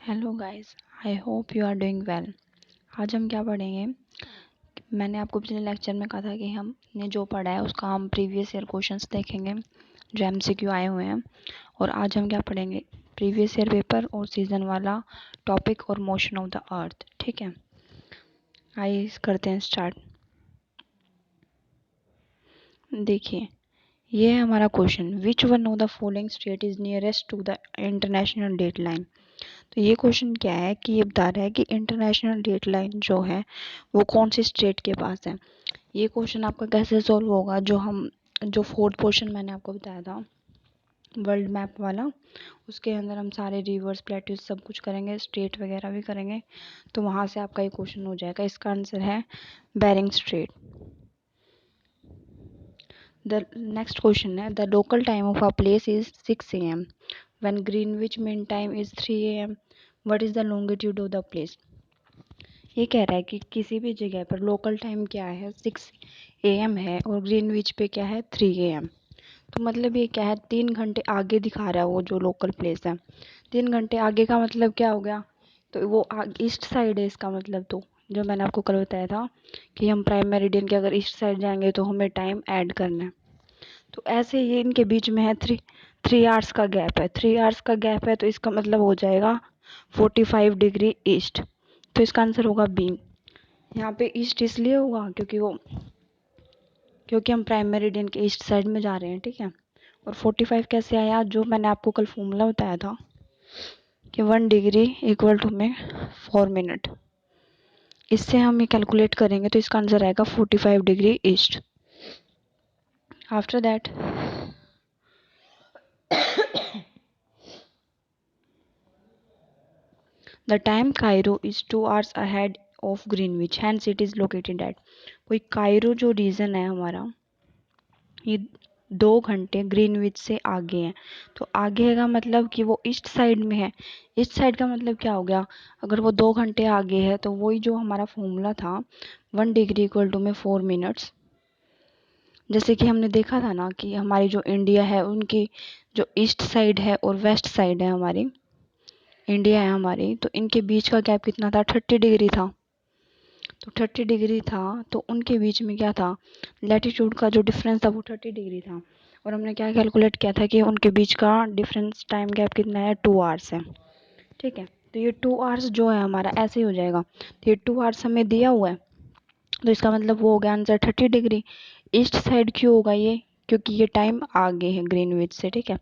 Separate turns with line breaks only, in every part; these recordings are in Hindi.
Hello guys, I hope you are doing well. आज हम क्या पढ़ेंगे? मैंने आपको पिछले लेक्चर में कहा था कि हमने जो पढ़ा है उसका हम प्रीवियस ईयर क्वेश्चंस देखेंगे जो एमसीक्यू आए हुए हैं। और आज हम क्या पढ़ेंगे? प्रीवियस ईयर पेपर और सीजन वाला टॉपिक और मोशन ऑफ द अर्थ। ठीक है, आइए करते हैं स्टार्ट। देखिए, ये है हमारा question, which one of the following state is nearest to the international deadline. तो ये क्वेश्चन क्या है कि ये बता रहा है कि इंटरनेशनल डेडलाइन जो है वो कौन सी स्टेट के पास है। ये क्वेश्चन आपका कैसे सॉल्व होगा? जो फोर्थ क्वेश्चन मैंने आपको बताया था वर्ल्ड मैप वाला, उसके अंदर हम सारे रिवर्स प्लेट्यूज सब कुछ करेंगे, स्टेट वगैरह भी करेंगे, तो वहाँ से आपका ये क्वेश्चन हो जाएगा। इसका आंसर है Bering Strait. The next question है, the local time of a place is 6 AM when Greenwich mean time is 3 AM। What is the longitude of the place. ये कह रहा है कि किसी भी जगह पर लोकल टाइम क्या है 6 AM है और ग्रीनविच पे क्या है 3 AM। तो मतलब ये क्या है, 3 घंटे आगे दिखा रहा है वो जो लोकल प्लेस है। 3 घंटे आगे का मतलब क्या हो गया? तो वो ईस्ट साइड है इसका मतलब। तो जो मैंने आपको कल बताया था कि हम प्राइम मेरिडियन के अगर ईस्ट साइड जाएंगे तो हमें टाइम ऐड करना है। तो ऐसे ये इनके बीच में है 3 आवर्स का गैप है। 3 आवर्स का गैप है तो इसका मतलब हो जाएगा 45 डिग्री ईस्ट। तो इसका आंसर होगा बी। यहाँ पे ईस्ट इसलिए होगा क्योंकि हम प्राइम मेरिडियन के ईस्ट साइड में जा रहे हैं। ठीक है, और 45 कैसे आया? जो मैंने आपको कल फॉर्मूला बताया था कि 1 डिग्री इक्वल टू में 4 मिनट, इससे हम ये कैलकुलेट करेंगे तो इसका आंसर आएगा 45 degree east. After that the time Cairo is 2 hours ahead of Greenwich, hence it is located at. कोई कायरो जो रीजन है हमारा, ये 2 घंटे ग्रीनविच से आगे है। तो आगे का मतलब कि वो ईस्ट साइड में है। ईस्ट साइड का मतलब क्या हो गया? अगर वो 2 घंटे आगे है तो वही जो हमारा फॉर्मूला था 1 डिग्री इक्वल टू में 4 मिनट्स। जैसे कि हमने देखा था ना कि हमारी जो इंडिया है उनकी जो ईस्ट साइड है और वेस्ट साइड है, हमारी इंडिया है हमारी, तो इनके बीच का गैप कितना था? 30 डिग्री था। तो 30 डिग्री था तो उनके बीच में क्या था? लैटिट्यूड का जो डिफरेंस था वो 30 डिग्री था। और हमने क्या कैलकुलेट किया था कि उनके बीच का डिफरेंस टाइम गैप कितना है? 2 आवर्स है। ठीक है, तो ये 2 आवर्स जो है हमारा ऐसे ही हो जाएगा। तो ये 2 आवर्स हमें दिया हुआ है तो इसका मतलब वो हो गया आंसर 30 डिग्री। ईस्ट साइड क्यों होगा ये? क्योंकि ये टाइम आगे है ग्रीनविच से। ठीक है,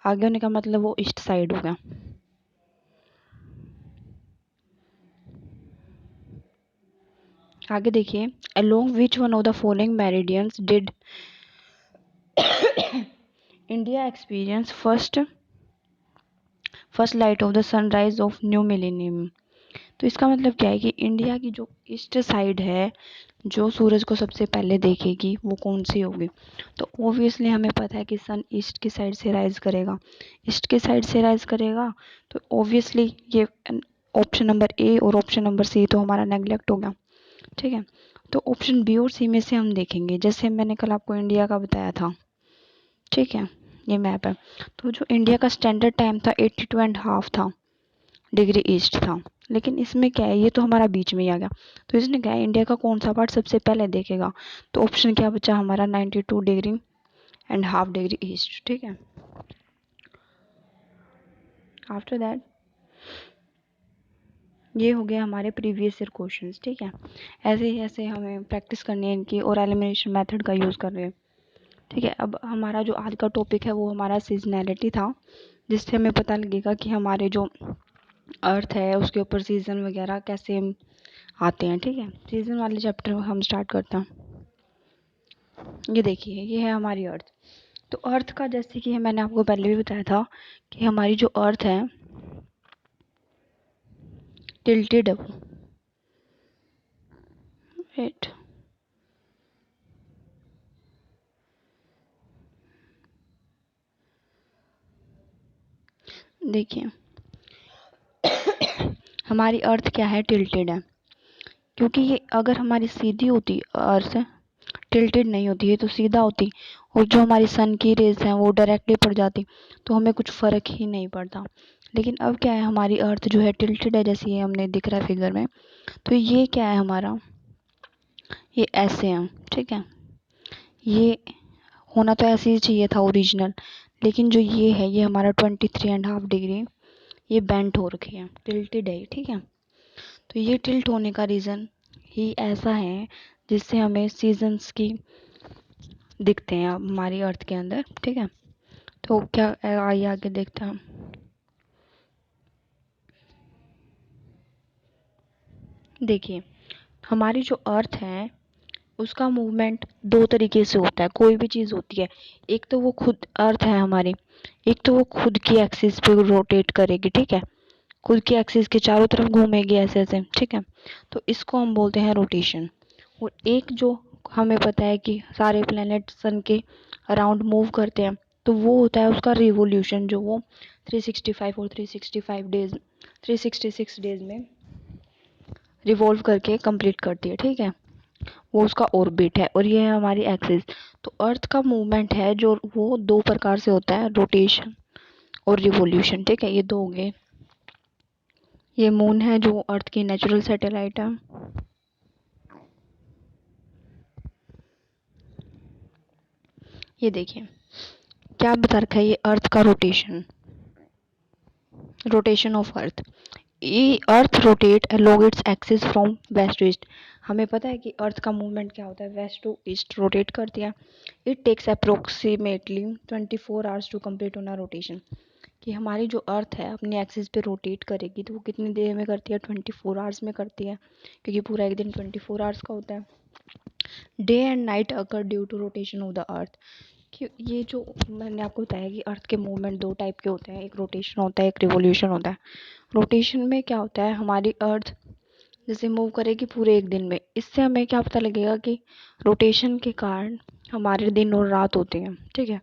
आगे होने का मतलब वो ईस्ट साइड हो गया। आगे देखिए, along which one of the following meridians did India experience first light of the sunrise of new millennium. तो इसका मतलब क्या है कि इंडिया की जो ईस्ट साइड है जो सूरज को सबसे पहले देखेगी वो कौन सी होगी? तो ऑब्वियसली हमें पता है कि सन ईस्ट की साइड से राइज करेगा। ईस्ट की साइड से राइज करेगा तो ऑब्वियसली ये ऑप्शन नंबर ए और ऑप्शन नंबर सी तो हमारा नेग्लेक्ट हो गया। ठीक है, तो ऑप्शन बी और सी में से हम देखेंगे, जैसे मैंने कल आपको इंडिया का बताया था। ठीक है, ये मैप है। तो जो इंडिया का स्टैंडर्ड टाइम था 82.5 था, डिग्री ईस्ट था। लेकिन इसमें क्या है, ये तो हमारा बीच में ही आ गया। तो इसने क्या है, इंडिया का कौन सा पार्ट सबसे पहले देखेगा? तो ऑप्शन क्या बचा हमारा? 92.5 डिग्री ईस्ट। ठीक है, आफ्टर दैट ये हो गया हमारे प्रीवियस ईयर क्वेश्चंस। ठीक है, ऐसे ही ऐसे हमें प्रैक्टिस करनी है इनकी और एलिमिनेशन मेथड का यूज़ कर रहे हैं। ठीक है, अब हमारा जो आज का टॉपिक है वो हमारा सीजनैलिटी था, जिससे हमें पता लगेगा कि हमारे जो अर्थ है उसके ऊपर सीज़न वगैरह कैसे आते हैं। ठीक है, सीज़न वाले चैप्टर हम स्टार्ट करते हैं। ये देखिए, ये है हमारी अर्थ। तो अर्थ का जैसे कि मैंने आपको पहले भी बताया था कि हमारी जो अर्थ है टिल्टेड है वो। वेट, देखिए हमारी अर्थ क्या है? टिल्टेड है। क्योंकि ये अगर हमारी सीधी होती अर्थ टिल्टेड नहीं होती, ये तो सीधा होती, और जो हमारी सन की रेज हैं वो डायरेक्टली पड़ जाती, तो हमें कुछ फ़र्क ही नहीं पड़ता। लेकिन अब क्या है, हमारी अर्थ जो है टिल्टेड है, जैसे ये हमने दिख रहा है फिगर में। तो ये क्या है हमारा, ये ऐसे है, ठीक है। ये होना तो ऐसे ही चाहिए था ओरिजिनल, लेकिन जो ये है ये हमारा 23.5 डिग्री ये बेंट हो रखी है, टिल्टेड है, ठीक है। तो ये टिल्ट होने का रीज़न ही ऐसा है जिससे हमें सीजन्स की दिखते हैं हमारी अर्थ के अंदर, ठीक है। तो क्या, आइए आगे देखते हैं। देखिए, हमारी जो अर्थ है उसका मूवमेंट दो तरीके से होता है, कोई भी चीज़ होती है। एक तो वो खुद अर्थ है हमारी, एक तो वो खुद की एक्सिस पे रोटेट करेगी, ठीक है, खुद की एक्सिस के चारों तरफ घूमेगी ऐसे ऐसे, ठीक है। तो इसको हम बोलते हैं रोटेशन। और एक जो हमें पता है कि सारे प्लैनेट सन के अराउंड मूव करते हैं, तो वो होता है उसका रिवोल्यूशन, जो वो 365 और 365 डेज 366 डेज में रिवॉल्व करके कंप्लीट करती है, ठीक है। वो उसका ऑर्बिट है, और ये है हमारी एक्सिस। तो अर्थ का मूवमेंट है जो वो दो प्रकार से होता है, रोटेशन और रिवोल्यूशन, ठीक है। ये दो हो गए। ये मून है जो अर्थ की नेचुरल सैटेलाइट है। ये देखिए क्या बता रखा है, ये अर्थ का रोटेशन, रोटेशन ऑफ अर्थ। ये earth rotate along its axis from west to east. हमें पता है कि अर्थ का मूवमेंट क्या होता है, वेस्ट टू ईस्ट रोटेट करती है। It takes approximately 24 hours to complete on a rotation. कि हमारी जो अर्थ है अपनी एक्सिस पे रोटेट करेगी तो वो कितनी देर में करती है, 24 आवर्स में करती है, क्योंकि पूरा एक दिन 24 आवर्स का होता है। Day and night occur due to rotation of the earth. कि ये जो मैंने आपको बताया कि अर्थ के मूवमेंट दो टाइप के होते हैं, एक रोटेशन होता है, एक रिवोल्यूशन होता है। रोटेशन में क्या होता है, हमारी अर्थ जैसे मूव करेगी पूरे एक दिन में, इससे हमें क्या पता लगेगा कि रोटेशन के कारण हमारे दिन और रात होते हैं, ठीक है।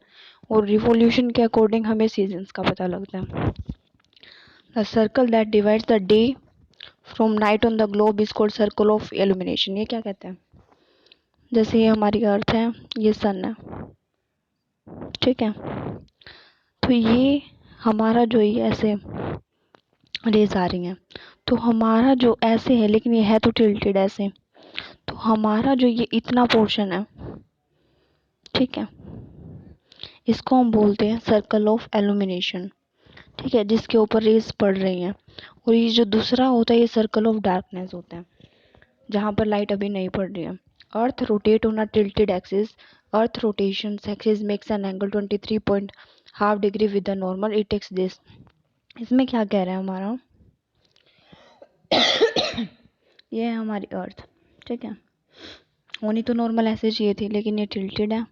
और रिवोल्यूशन के अकॉर्डिंग हमें सीजन्स का पता लगता है। The circle that divides the day from night on the globe is called circle of illumination. ये क्या कहते हैं, जैसे ये हमारी अर्थ है, ये सन है, ठीक है। तो ये हमारा जो ये ऐसे रेज आ रही हैं, तो हमारा जो ऐसे है, लेकिन ये है तो टिल्टेड ऐसे, तो हमारा जो ये इतना पोर्शन है, ठीक है, इसको हम बोलते हैं सर्कल ऑफ एल्यूमिनेशन, ठीक है, जिसके ऊपर रेज पड़ रही हैं। और ये जो दूसरा होता है ये सर्कल ऑफ डार्कनेस होता है, जहाँ पर लाइट अभी नहीं पड़ रही है। Earth rotate on a tilted axis. Earth rotation axis makes an angle 23.5 degree with the normal it takes this. इसमें क्या कह रहा है हमारा, ये है हमारी अर्थ, ठीक है। होनी तो नॉर्मल ऐसे चाहिए थी, लेकिन ये टिल्टेड है,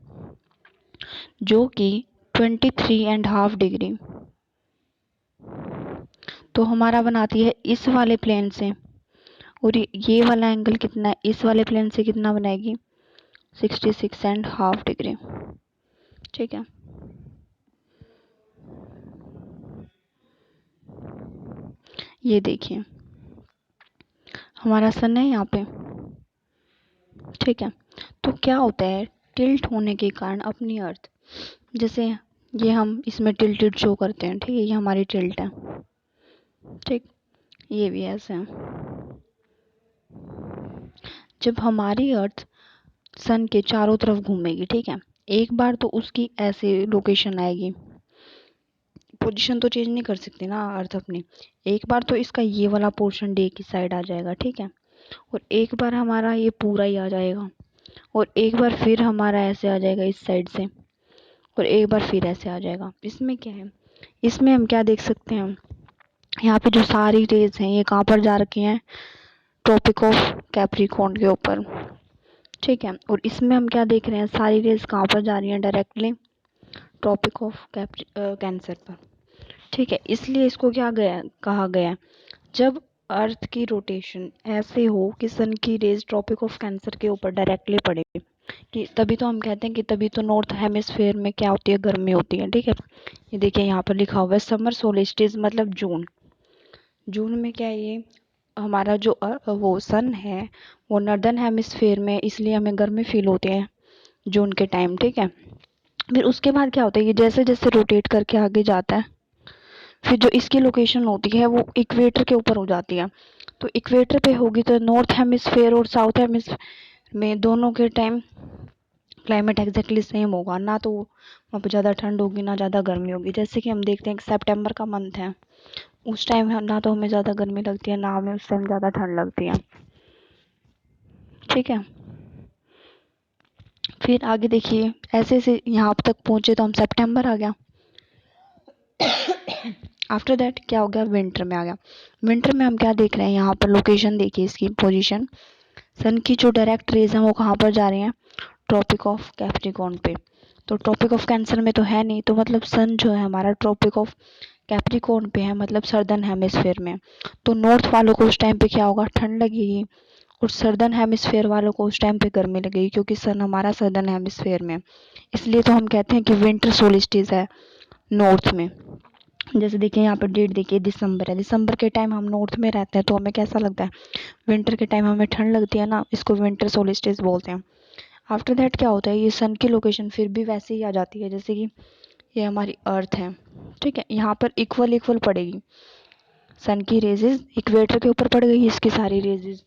जो कि 23.5 डिग्री तो हमारा बनाती है इस वाले प्लेन से। और ये वाला एंगल कितना है, इस वाले प्लेन से कितना बनाएगी, 66.5 डिग्री, ठीक है। ये देखिए हमारा सन है यहाँ पे, ठीक है। तो क्या होता है, टिल्ट होने के कारण अपनी अर्थ, जैसे ये हम इसमें टिल्टेड शो करते हैं, ठीक है, ये हमारी टिल्ट है, ठीक। ये भी ऐसे है। जब हमारी अर्थ सन के चारों तरफ घूमेगी, ठीक है, एक बार तो उसकी ऐसे लोकेशन आएगी, पोजीशन तो चेंज नहीं कर सकती ना अर्थ अपनी। एक बार तो इसका ये वाला पोर्शन डे की साइड आ जाएगा, ठीक है, और एक बार हमारा ये पूरा ही आ जाएगा, और एक बार फिर हमारा ऐसे आ जाएगा इस साइड से, और एक बार फिर ऐसे आ जाएगा। इसमें क्या है, इसमें हम क्या देख सकते हैं, यहाँ पे जो सारी रेज हैं ये कहाँ पर जा रखी हैं, ट्रॉपिक ऑफ कैप्रिकॉर्न के ऊपर, ठीक है। और इसमें हम क्या देख रहे हैं, सारी रेज कहाँ पर जा रही हैं, डायरेक्टली ट्रॉपिक ऑफ कैंसर पर, ठीक है। इसलिए इसको क्या गया कहा गया, जब अर्थ की रोटेशन ऐसे हो कि सन की रेज ट्रॉपिक ऑफ कैंसर के ऊपर डायरेक्टली पड़े, कि तभी तो हम कहते हैं कि तभी तो नॉर्थ हेमिस्फेयर में क्या होती है, गर्मी होती है, ठीक है। ये देखिए यहाँ पर लिखा हुआ है समर सोलिस्टिस, मतलब जून। जून में क्या है, ये हमारा जो वो सन है वो नॉर्दर्न हेमिस्फेयर में, इसलिए हमें गर्मी फील होती है, जून के टाइम, ठीक है। फिर उसके बाद क्या होता है, ये जैसे जैसे रोटेट करके आगे जाता है, फिर जो इसकी लोकेशन होती है वो इक्वेटर के ऊपर हो जाती है। तो इक्वेटर पे होगी तो नॉर्थ हेमिस्फेयर और साउथ हेमिस्फेयर में दोनों के टाइम क्लाइमेट एग्जैक्टली सेम होगा, ना तो वहाँ पे ज़्यादा ठंड होगी ना ज़्यादा गर्मी होगी। जैसे कि हम देखते हैं कि सितंबर का मंथ है, उस टाइम ना तो हमें ज़्यादा गर्मी लगती है ना हमें उस टाइम ज़्यादा ठंड लगती है, ठीक है। फिर आगे देखिए, ऐसे ऐसे यहाँ तक पहुँचे तो हम सितंबर आ गया। आफ्टर दैट क्या हो गया, विंटर में आ गया। विंटर में हम क्या देख रहे हैं, यहाँ पर लोकेशन देखिए इसकी पोजीशन, सन की जो डायरेक्ट रेज हैं वो कहाँ पर जा रही हैं, ट्रॉपिक ऑफ कैप्रिकॉर्न पे। तो ट्रॉपिक ऑफ कैंसर में तो है नहीं, तो मतलब सन जो है हमारा ट्रॉपिक ऑफ कैप्रिकॉर्न पे है, मतलब सर्दर्न हेमिस्फेयर में। तो नॉर्थ वालों को उस टाइम पे क्या होगा, ठंड लगेगी, और सर्दर्न हेमिस्फेयर वालों को उस टाइम पे गर्मी लगेगी, क्योंकि सन हमारा सर्दर्न हेमिस्फेयर में। इसलिए तो हम कहते हैं कि विंटर सोलिस्टिस है नॉर्थ में। जैसे देखिए यहाँ पर डेट देखिए, दिसंबर है, दिसंबर के टाइम हम नॉर्थ में रहते हैं तो हमें कैसा लगता है, विंटर के टाइम हमें ठंड लगती है ना, इसको विंटर सोलिस्टिस बोलते हैं। आफ्टर दैट क्या होता है, ये सन की लोकेशन फिर भी वैसे ही आ जाती है जैसे कि ये हमारी अर्थ है, ठीक है। यहाँ पर इक्वल इक्वल पड़ेगी, सन की रेजेस इक्वेटर के ऊपर पड़ गई इसकी सारी रेजेस,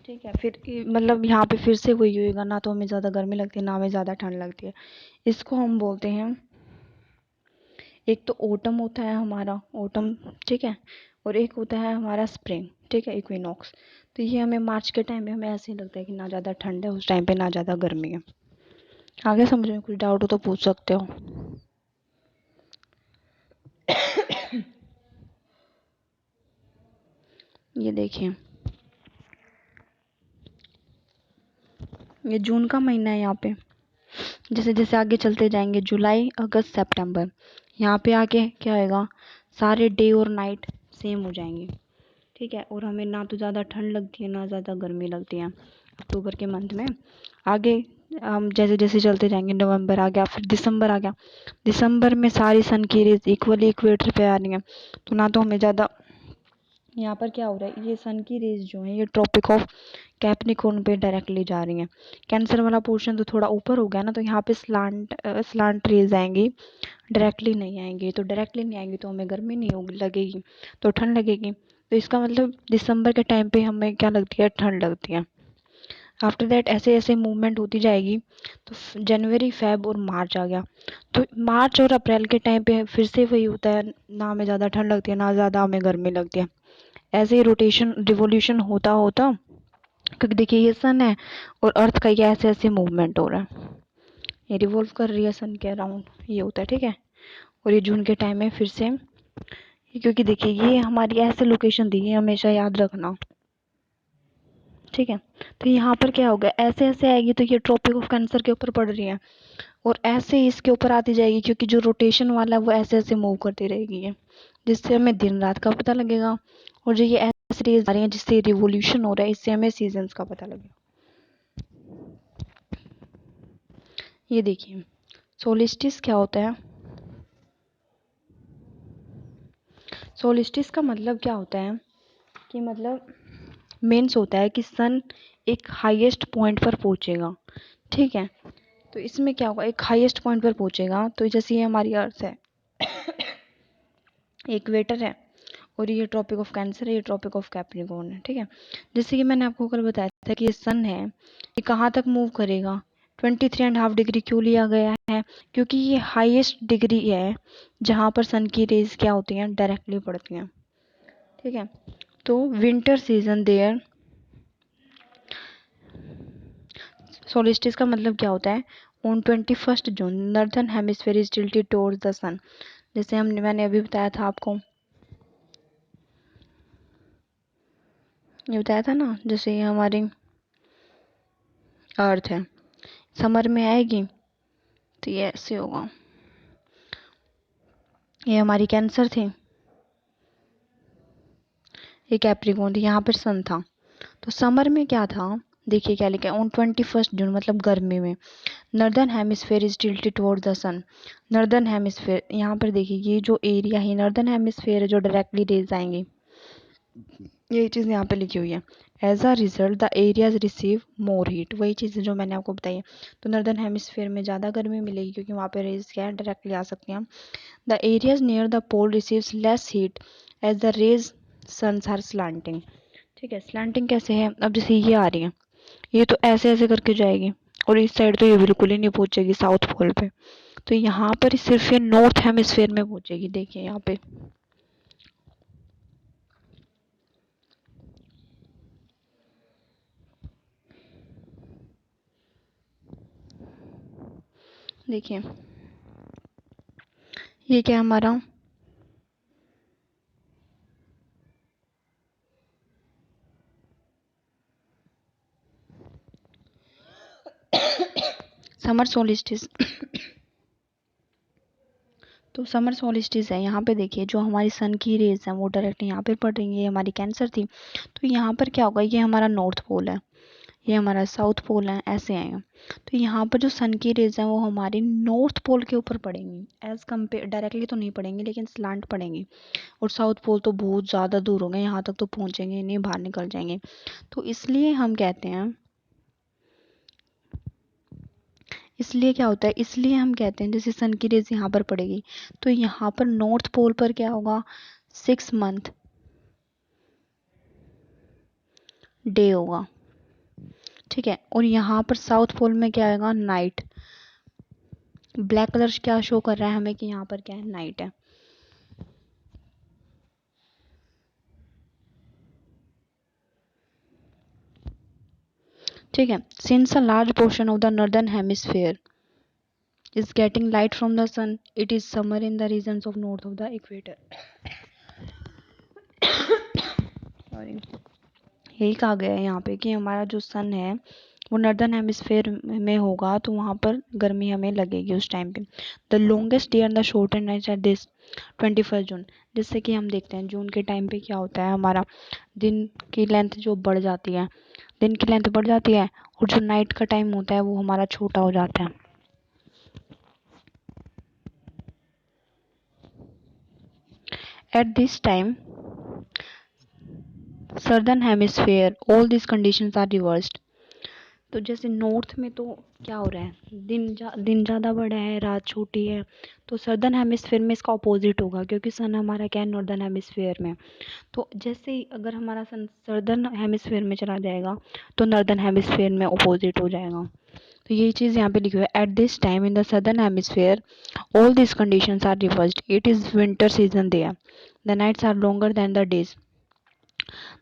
ठीक है। फिर मतलब यहाँ पे फिर से वही होएगा, ना तो हमें ज़्यादा गर्मी लगती है ना हमें ज़्यादा ठंड लगती है। इसको हम बोलते हैं, एक तो ओटम होता है हमारा ओटम, ठीक है, और एक होता है हमारा स्प्रिंग, ठीक है, इक्विनॉक्स। तो ये हमें मार्च के टाइम में हमें ऐसे ही लगता है कि ना ज़्यादा ठंड है उस टाइम पे ना ज़्यादा गर्मी है। आगे समझ में कुछ डाउट हो तो पूछ सकते हो। ये देखिए, ये जून का महीना है। यहाँ पे जैसे जैसे आगे चलते जाएंगे, जुलाई अगस्त सितंबर, यहाँ पे आके क्या आएगा, सारे डे और नाइट सेम हो जाएंगे, ठीक है। और हमें ना तो ज़्यादा ठंड लगती है ना ज़्यादा गर्मी लगती है अक्टूबर के मंथ में। आगे हम जैसे जैसे चलते जाएंगे, नवंबर आ गया, फिर दिसंबर आ गया। दिसंबर में सारी सन की रेज इक्वली इक्वेटर पे आ रही हैं, तो ना तो हमें ज़्यादा, यहाँ पर क्या हो रहा है, ये सन की रेज जो है ये ट्रॉपिक ऑफ कैप्रिकॉर्न पे डायरेक्टली जा रही हैं। कैंसर वाला पोर्शन तो थोड़ा ऊपर हो गया ना, तो यहाँ पे स्लांट रेज आएंगी, डायरेक्टली नहीं आएंगी। तो डायरेक्टली नहीं आएंगी तो हमें गर्मी नहीं होगी लगेगी, तो ठंड लगेगी। तो इसका मतलब दिसंबर के टाइम पे हमें क्या लगती है, ठंड लगती है। आफ्टर दैट ऐसे ऐसे मूवमेंट होती जाएगी, तो जनवरी फेब और मार्च आ गया। तो मार्च और अप्रैल के टाइम पे फिर से वही होता है, ना हमें ज़्यादा ठंड लगती है ना ज़्यादा हमें गर्मी लगती है। ऐसे ही रोटेशन रिवोल्यूशन होता होता, क्योंकि देखिए ये सन है और अर्थ का ये ऐसे ऐसे मूवमेंट हो रहा है, ये रिवॉल्व कर रही है सन के अराउंड, ये होता है, ठीक है। और ये जून के टाइम में फिर से, क्योंकि देखिए ये हमारी ऐसे लोकेशन दी है, हमेशा याद रखना, ठीक है। तो यहाँ पर क्या होगा, ऐसे ऐसे आएगी तो ये ट्रॉपिक ऑफ कैंसर के ऊपर पड़ रही है, और ऐसे ही इसके ऊपर आती जाएगी, क्योंकि जो रोटेशन वाला है वो ऐसे ऐसे मूव करती रहेगी ये, जिससे हमें दिन रात का पता लगेगा। और जो ये ऐसे रेज आ रही हैं जिससे रिवोल्यूशन हो रहा है, इससे हमें सीजन्स का पता लगेगा। ये देखिए, सोलिस्टिस क्या होता है, सोलिस्टिस का मतलब क्या होता है कि मतलब मीन्स होता है कि सन एक हाईएस्ट पॉइंट पर पहुंचेगा, ठीक है। तो इसमें क्या होगा, एक हाईएस्ट पॉइंट पर पहुंचेगा, तो जैसे ये हमारी अर्थ है, इक्वेटर है, और ये ट्रॉपिक ऑफ कैंसर है, ये ट्रॉपिक ऑफ कैप्रिकॉर्न है, ठीक है। जैसे कि मैंने आपको कल बताया था कि ये सन है, ये कहाँ तक मूव करेगा, 23.5 डिग्री क्यों लिया गया है, क्योंकि ये हाईएस्ट डिग्री है जहाँ पर सन की रेज क्या होती हैं, डायरेक्टली पड़ती हैं, ठीक है। तो विंटर सीजन देयर, सोलिस्टिस का मतलब क्या होता है, on 21 June northern hemisphere is tilted towards the sun. जैसे मैंने अभी बताया था आपको, ये बताया था ना, जैसे ये हमारी अर्थ है, समर में आएगी तो ये ऐसे होगा, ये हमारी कैंसर थी, ये कैप्रिकॉर्न थी, यहाँ पर सन था। तो समर में क्या था, देखिए क्या लिखा है, ऑन 21 जून मतलब गर्मी में, northern hemisphere is tilted towards the sun. Northern hemisphere, यहाँ पर देखिए ये जो एरिया है नॉर्दर्न हेमिस्फेयर है, जो डायरेक्टली रेज आएंगी, ये चीज़ यहाँ पे लिखी हुई है। As a result the areas receive more heat, वही चीज़ जो मैंने आपको बताई है। तो नॉर्दर्न हेमिस्फीयर में ज़्यादा गर्मी मिलेगी क्योंकि वहाँ पे रेज क्या है, डायरेक्टली आ सकती हैं। The areas near the pole receives less heat as the rays suns are slanting. ठीक है, स्लांटिंग कैसे है, अब जैसे ये आ रही है, ये तो ऐसे ऐसे करके जाएगी और इस साइड तो ये बिल्कुल ही नहीं पहुंचेगी साउथ पोल पे, तो यहाँ पर सिर्फ ये नॉर्थ हेमिस्फीयर में पहुंचेगी। देखिए यहाँ पे देखिए, ये क्या है हमारा, समर सोलिस्टिस। तो समर सोलिस्टिस है, यहाँ पे देखिए जो हमारी सन की रेज है वो डायरेक्ट यहाँ पे पड़ रही है, ये हमारी कैंसर थी। तो यहाँ पर क्या होगा, ये हमारा नॉर्थ पोल है, ये हमारा साउथ पोल है, ऐसे आएगा। तो यहाँ पर जो सन की रेज है वो हमारी नॉर्थ पोल के ऊपर पड़ेंगी, एज कम्पेयर डायरेक्टली तो नहीं पड़ेंगी लेकिन स्लांट पड़ेंगी। और साउथ पोल तो बहुत ज़्यादा दूर हो गए, यहाँ तक तो पहुँचेंगे नहीं, बाहर निकल जाएंगे। तो इसलिए हम कहते हैं, इसलिए क्या होता है, इसलिए हम कहते हैं जैसे सन की रेज यहाँ पर पड़ेगी तो यहाँ पर नॉर्थ पोल पर क्या होगा, 6 मंथ डे होगा। ठीक है, और यहाँ पर साउथ पोल में क्या आएगा, नाइट। ब्लैक कलर क्या शो कर रहा है हमें कि यहाँ पर क्या है, नाइट है। ठीक है, since a large portion of the northern hemisphere is getting light from the sun, it is summer in the regions of north of the equator. Sorry, यही कहा गया है यहाँ पे कि हमारा जो सन है वो नॉर्दर्न हेमिस्फेयर में होगा तो वहाँ पर गर्मी हमें लगेगी उस टाइम पे। The longest day and the shortest night at this 21 जून, जिससे कि हम देखते हैं जून के टाइम पे क्या होता है, हमारा दिन की लेंथ जो बढ़ जाती है, दिन की लेंथ बढ़ जाती है और जो नाइट का टाइम होता है वो हमारा छोटा हो जाता है। At this time southern hemisphere all this conditions are reversed. तो जैसे नॉर्थ में तो क्या हो रहा है, दिन ज़्यादा बड़ा है, रात छोटी है। तो सर्दर्न हेमिस्फेयर में इसका अपोजिट होगा क्योंकि सन हमारा क्या है, नॉर्दर्न हेमिस्फेयर में। तो जैसे ही अगर हमारा सन सर्दर्न हेमिस्फेयर में चला जाएगा तो नॉर्दर्न हेमिस्फेयर में अपोजिट हो जाएगा। तो यही चीज़ यहाँ पे लिखी हुई है, at this time in the southern hemisphere all this conditions are reversed, it is winter season there, the nights are longer than the days,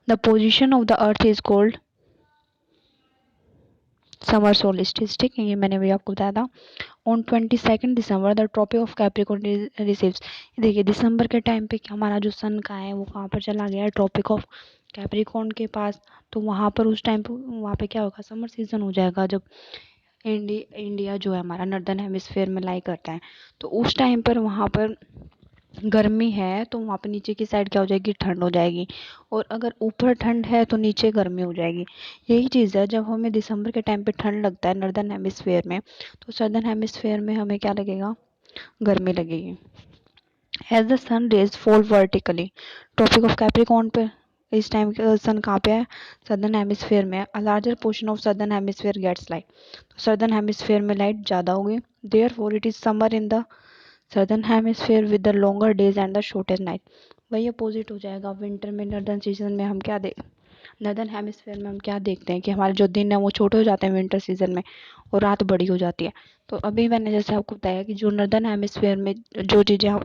the position of the earth is called summer solstice. ठीक है, ये मैंने भी आपको बताया था। On 22 December the tropic of Capricorn receives, देखिए दिसंबर के टाइम पे हमारा जो सन का है वो कहाँ पर चला गया है, ट्रॉपिक ऑफ कैप्रिकॉर्न के पास। तो वहाँ पर उस टाइम पे वहाँ पे क्या होगा, समर सीजन हो जाएगा, जब इंडिया जो है हमारा नॉर्दर्न हेमिस्फेयर में लाई करता है। तो उस टाइम पर वहाँ पर गर्मी है तो वहाँ पे नीचे की साइड क्या हो जाएगी, ठंड हो जाएगी। और अगर ऊपर ठंड है तो नीचे गर्मी हो जाएगी। यही चीज़ है, जब हमें दिसंबर के टाइम पे ठंड लगता है नॉर्दर्न हेमिस्फेयर में तो सदर्न हेमिस्फेयर में हमें क्या लगेगा, गर्मी लगेगी। As the sun rays fall vertically, tropic of Capricorn पे इस टाइम सन कहाँ पे है, सदर्न हेमिस्फेयर में। A larger portion of southern hemisphere gets light, तो सदर्न हेमिस्फेयर में लाइट ज़्यादा होगी। There for it is summer in the southern hemisphere with the longer days and the shortest night, वही अपोजिट हो जाएगा। विंटर में नॉर्दर्न सीजन में हम क्या देख नॉर्दर्न हेमिस्फेयर में हम क्या देखते हैं कि हमारे जो दिन है वो छोटे हो जाते हैं विंटर सीजन में और रात बड़ी हो जाती है। तो अभी मैंने जैसे आपको बताया कि जो नॉर्दर्न हेमिस्फेयर में जो चीज़ें हम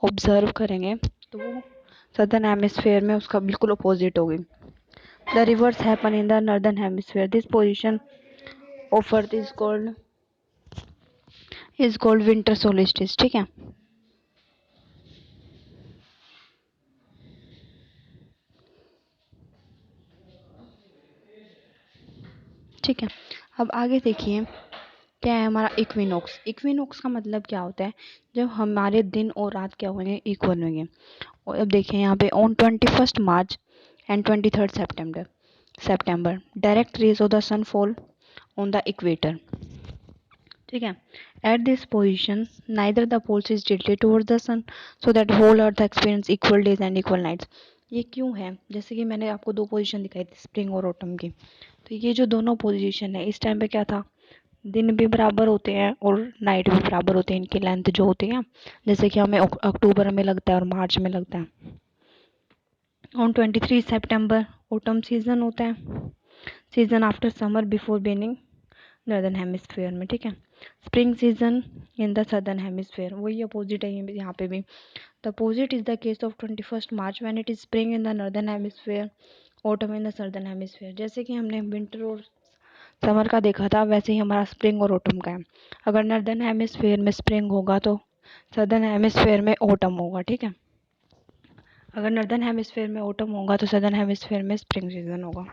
ऑब्जर्व करेंगे तो वो सदर्न हेमिस्फेयर में उसका बिल्कुल अपोजिट होगी। The reverse happen in the northern hemisphere, this position of earth is called winter solstice. ठीक है, ठीक है। अब आगे देखिए क्या है हमारा इक्विनोक्स। इक्विनोक्स का मतलब क्या होता है, जब हमारे दिन और रात क्या होंगे, इक्वल होंगे। और अब देखिए यहाँ पे on 21 March and 23 September direct rays of the sun fall on the equator. ठीक है, at this position neither the poles is tilted towards the sun so that whole earth experience equal days and equal nights। ये क्यों है? जैसे कि मैंने आपको दो पोजीशन दिखाई थी स्प्रिंग और ऑटम की, तो ये जो दोनों पोजीशन है इस टाइम पे क्या था, दिन भी बराबर होते हैं और नाइट भी बराबर होते हैं, इनकी लेंथ जो होती है, जैसे कि हमें अक्टूबर में लगता है और मार्च में लगता है। ऑन 23 सितंबर ऑटम सीजन होता है, season after summer before beginning northern hemisphere में, ठीक है। Spring season in the southern hemisphere, वही अपोजिट है यहाँ पे भी। The opposite is the case of 21 March when it is spring in the northern hemisphere, autumn in the southern hemisphere. जैसे कि हमने विंटर और समर का देखा था, वैसे ही हमारा स्प्रिंग और ऑटम का है। अगर नॉर्दर्न हेमिस्फीयर में स्प्रिंग होगा तो सदर्न हेमिस्फीयर में ऑटम होगा, ठीक है। अगर नॉर्दर्न हेमिस्फीयर में ऑटम होगा तो सदर्न हेमिस्फीयर में स्प्रिंग सीजन होगा।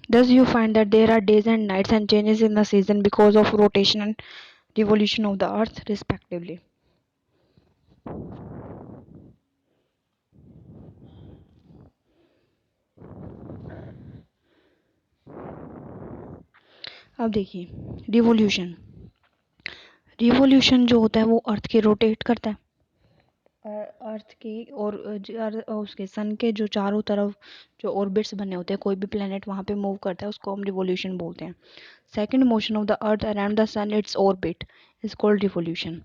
Thus you find that there are days and nights and changes in the season because of rotation and revolution of the earth respectively. अब देखिए रिवोल्यूशन, रिवोल्यूशन जो होता है वो अर्थ के रोटेट करता है, अर्थ की और उसके सन के जो चारों तरफ जो ऑर्बिट्स बने होते हैं, कोई भी प्लेनेट वहाँ पे मूव करता है उसको हम रिवोल्यूशन बोलते हैं। Second motion of the earth around the sun its orbit is called revolution.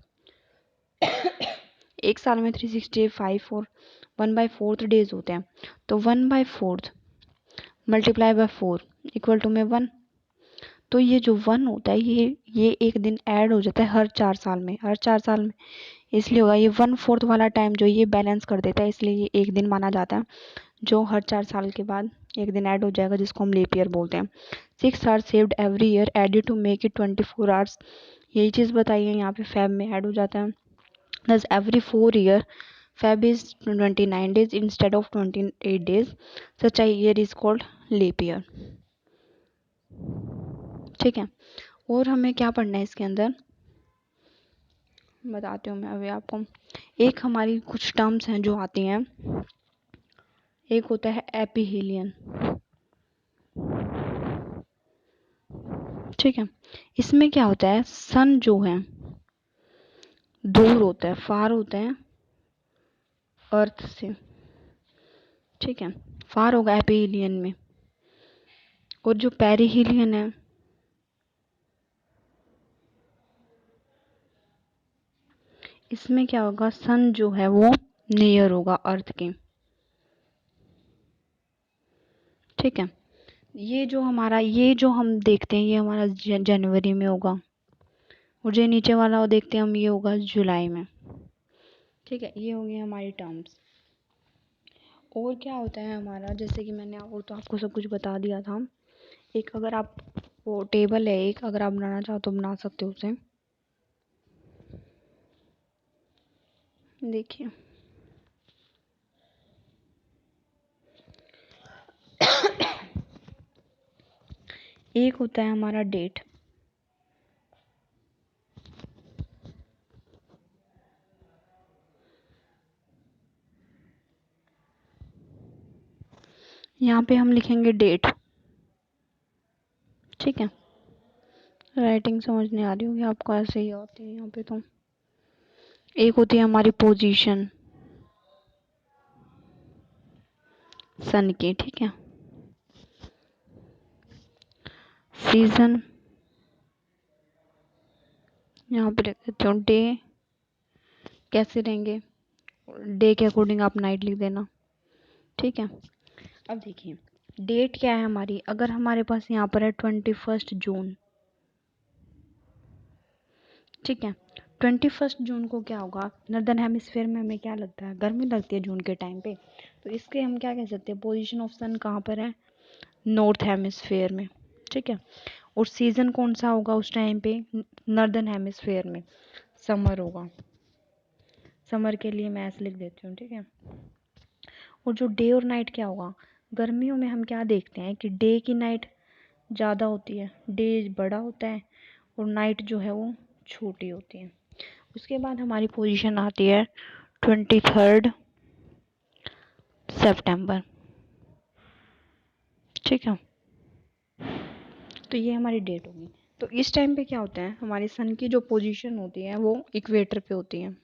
एक साल में 365 और 1/4 डेज होते हैं, तो 1/4 मल्टीप्लाई बाय 4 इक्वल टू में 1। तो ये जो 1 होता है ये एक दिन ऐड हो जाता है हर 4 साल में, हर 4 साल में, इसलिए होगा ये 1/4 वाला टाइम जो ये बैलेंस कर देता है, इसलिए ये एक दिन माना जाता है जो हर 4 साल के बाद एक दिन ऐड हो जाएगा, जिसको हम लीप ईयर बोलते हैं। 6 hours saved every year added to make it 24 hours, यही चीज़ बताइए यहाँ पे फैब में ऐड हो जाता है। Thus every 4 year Feb is 29 days instead of 28 days. Such a year is called leap year. ठीक है। और हमें क्या पढ़ना है इसके अंदर बताती हूँ मैं अभी आपको। एक हमारी कुछ टर्म्स हैं जो आती हैं, एक होता है एपीहीलियन, ठीक है। इसमें क्या होता है, सन जो है दूर होता है, फार होता है अर्थ से, ठीक है, फार होगा एपीहीलियन में। और जो पेरिहीलियन है इसमें क्या होगा, सन जो है वो नियर होगा अर्थ के, ठीक है। ये जो हम देखते हैं ये हमारा जनवरी में होगा, और जो नीचे वाला वो देखते हैं हम ये होगा जुलाई में, ठीक है। ये होंगे हमारी टर्म्स। और क्या होता है हमारा, जैसे कि मैंने और तो आपको सब कुछ बता दिया था। एक अगर आप वो टेबल है, एक अगर आप बनाना चाहो तो बना सकते हो उसे, देखिए। एक होता है हमारा डेट, यहाँ पे हम लिखेंगे डेट, ठीक है। राइटिंग समझ नहीं आ रही होगी आपको, ऐसे ही होती है यहाँ पे। तो एक होती है हमारी पोजीशन सन की, ठीक है। सीजन यहाँ पे लिख देती हूँ, डे कैसे रहेंगे, डे के अकॉर्डिंग आप नाइट लिख देना, ठीक है। अब देखिए डेट क्या है हमारी, अगर हमारे पास यहाँ पर है 21 जून, ठीक है। 21 जून को क्या होगा, नॉर्दर्न हेमिस्फीयर में हमें क्या लगता है, गर्मी लगती है जून के टाइम पे, तो इसके हम क्या कह सकते हैं, पोजीशन ऑफ सन कहाँ पर है, नॉर्थ हेमिस्फीयर में, ठीक है। और सीजन कौन सा होगा उस टाइम पे, नॉर्दर्न हेमिस्फीयर में समर होगा, समर के लिए मैं ऐसे लिख देती हूँ, ठीक है। और जो डे और नाइट क्या होगा, गर्मियों में हम क्या देखते हैं कि डे की नाइट ज़्यादा होती है, डे बड़ा होता है और नाइट जो है वो छोटी होती है। उसके बाद हमारी पोजीशन आती है 23 सितंबर, ठीक है। तो ये हमारी डेट होगी। तो इस टाइम पे क्या होता है, हमारी सन की जो पोजीशन होती है वो इक्वेटर पे होती है,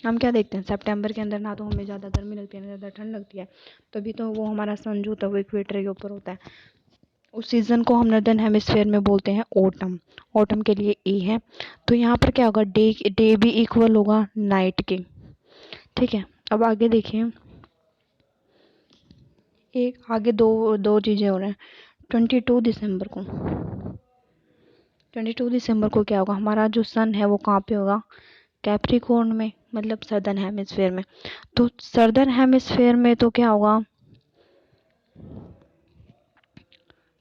हम क्या देखते हैं, सितंबर के अंदर ना तो हमें ज़्यादा गर्मी लगती है ना ज़्यादा ठंड लगती है, तभी तो वो हमारा सन जो होता है वो इक्वेटर के ऊपर होता है। उस सीज़न को हम नॉर्दर्न हेमिस्फेयर में बोलते हैं ऑटम। ऑटम के लिए ए है। तो यहाँ पर क्या होगा, डे डे भी इक्वल होगा नाइट के। ठीक है, अब आगे देखिए, एक आगे दो दो चीज़ें हो रहे हैं। 22 दिसंबर को क्या होगा, हमारा जो सन है वो कहाँ पे होगा, कैप्रिकॉर्न में, मतलब सर्दर्न हेमिस्फेयर में। तो सर्दर्न हेमिस्फेयर में तो क्या होगा,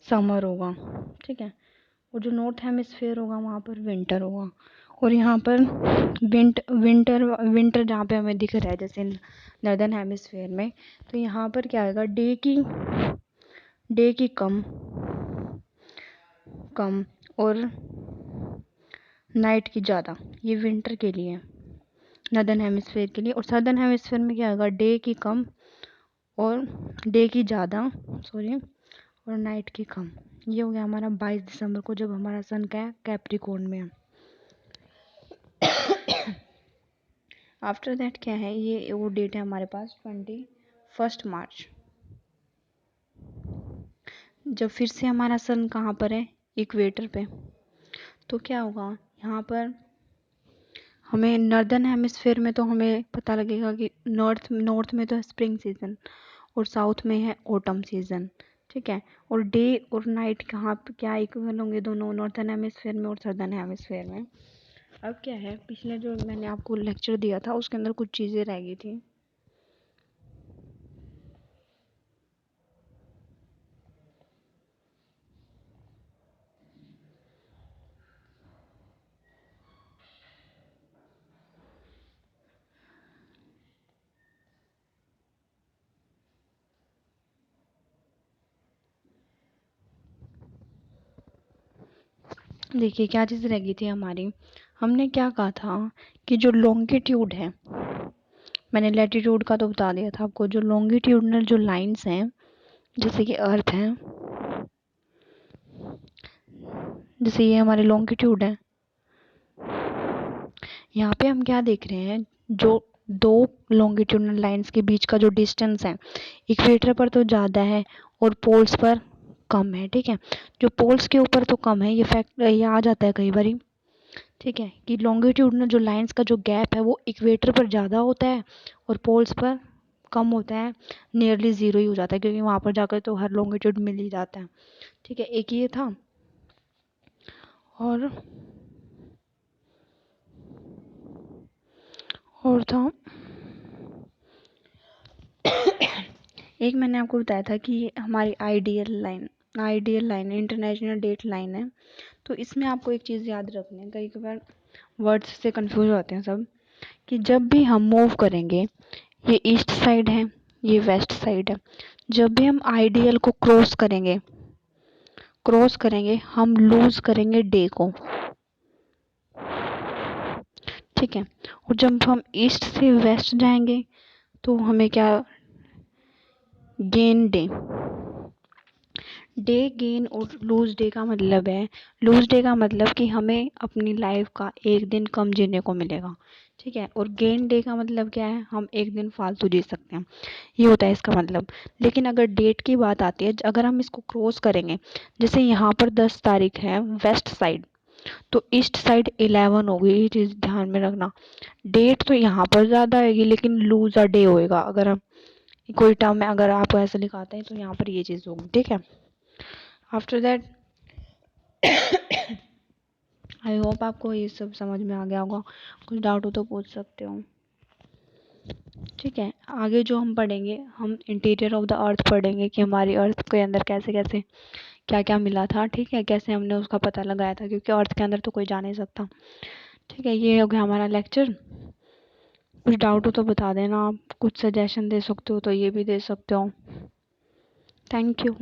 समर होगा। ठीक है, और जो नॉर्थ हेमिस्फेयर होगा वहाँ पर विंटर होगा। और यहाँ पर विंटर विंटर जहाँ पे हमें दिख रहा है जैसे नॉर्दर्न हेमिस्फेयर में, तो यहाँ पर क्या आएगा, डे की कम कम और नाइट की ज़्यादा। ये विंटर के लिए, नॉर्दर्न हेमिस्फेयर के लिए। और सदर्न हेमिस्फेयर में क्या होगा, डे की कम और डे की ज़्यादा, सॉरी, और नाइट की कम। ये हो गया हमारा 22 दिसंबर को, जब हमारा सन क्या है, कैप्रिकॉर्न में है। आफ्टर दैट क्या है, ये वो डेट है हमारे पास 21 मार्च, जब फिर से हमारा सन कहाँ पर है, इक्वेटर पे। तो क्या होगा यहाँ पर, हमें नॉर्दर्न हेमिस्फेयर में तो हमें पता लगेगा कि नॉर्थ में तो है स्प्रिंग सीजन और साउथ में है ऑटम सीजन। ठीक है, और डे और नाइट कहाँ पे क्या इक्वल होंगे, दोनों नॉर्थर्न हेमिस्फेयर में और सदर्न हेमिस्फेयर में। अब क्या है, पिछले जो मैंने आपको लेक्चर दिया था उसके अंदर कुछ चीज़ें रह गई थी। देखिए क्या चीज़ रह गई थी हमारी, हमने क्या कहा था कि जो लॉन्गिट्यूड है, मैंने लैटिट्यूड का तो बता दिया था आपको, जो लॉन्गिट्यूडनल जो लाइंस हैं जैसे कि अर्थ है, जैसे ये हमारे लॉन्गिट्यूड है, यहाँ पे हम क्या देख रहे हैं, जो दो लॉन्गिट्यूडनल लाइंस के बीच का जो डिस्टेंस है, इक्वेटर पर तो ज़्यादा है और पोल्स पर कम है। ठीक है, जो पोल्स के ऊपर तो कम है, ये फैक्ट ये आ जाता है कई बार। ठीक है, कि लॉन्गिट्यूडनल जो लाइंस का जो गैप है वो इक्वेटर पर ज़्यादा होता है और पोल्स पर कम होता है, नियरली ज़ीरो ही हो जाता है, क्योंकि वहाँ पर जाकर तो हर लॉन्गिट्यूड मिल ही जाता है। ठीक है, एक ये था। और था एक मैंने आपको बताया था कि हमारी ideal line international date line है। तो इसमें आपको एक चीज़ याद रखनी है, कई बार वर्ड्स से कंफ्यूज होते हैं सब, कि जब भी हम मूव करेंगे, ये ईस्ट साइड है, ये वेस्ट साइड है, जब भी हम आइडियल को क्रॉस करेंगे हम लूज करेंगे डे को। ठीक है, और जब हम ईस्ट से वेस्ट जाएंगे तो हमें क्या, गेन डे गेन और लूज डे का मतलब है, लूज डे का मतलब कि हमें अपनी लाइफ का एक दिन कम जीने को मिलेगा। ठीक है, और गेन डे का मतलब क्या है, हम एक दिन फालतू जी सकते हैं, ये होता है इसका मतलब। लेकिन अगर डेट की बात आती है, अगर हम इसको क्रॉस करेंगे, जैसे यहाँ पर 10 तारीख है वेस्ट साइड, तो ईस्ट साइड 11 होगी, ये चीज़ ध्यान में रखना। डेट तो यहाँ पर ज़्यादा आएगी लेकिन लूज अ डे होएगा, अगर हम कोई टर्म में अगर आप ऐसे लिखाते हैं तो यहाँ पर ये चीज़ होगी। ठीक है, आफ्टर दैट आई होप आपको ये सब समझ में आ गया होगा, कुछ डाउट हो तो पूछ सकते हो। ठीक है, आगे जो हम पढ़ेंगे, हम इंटीरियर ऑफ द अर्थ पढ़ेंगे कि हमारी अर्थ के अंदर कैसे कैसे क्या क्या मिला था। ठीक है, कैसे हमने उसका पता लगाया था, क्योंकि अर्थ के अंदर तो कोई जा नहीं सकता। ठीक है, ये हो गया हमारा लेक्चर। कुछ डाउट हो तो बता देना, आप कुछ सजेशन दे सकते हो तो ये भी दे सकते हो। Thank you.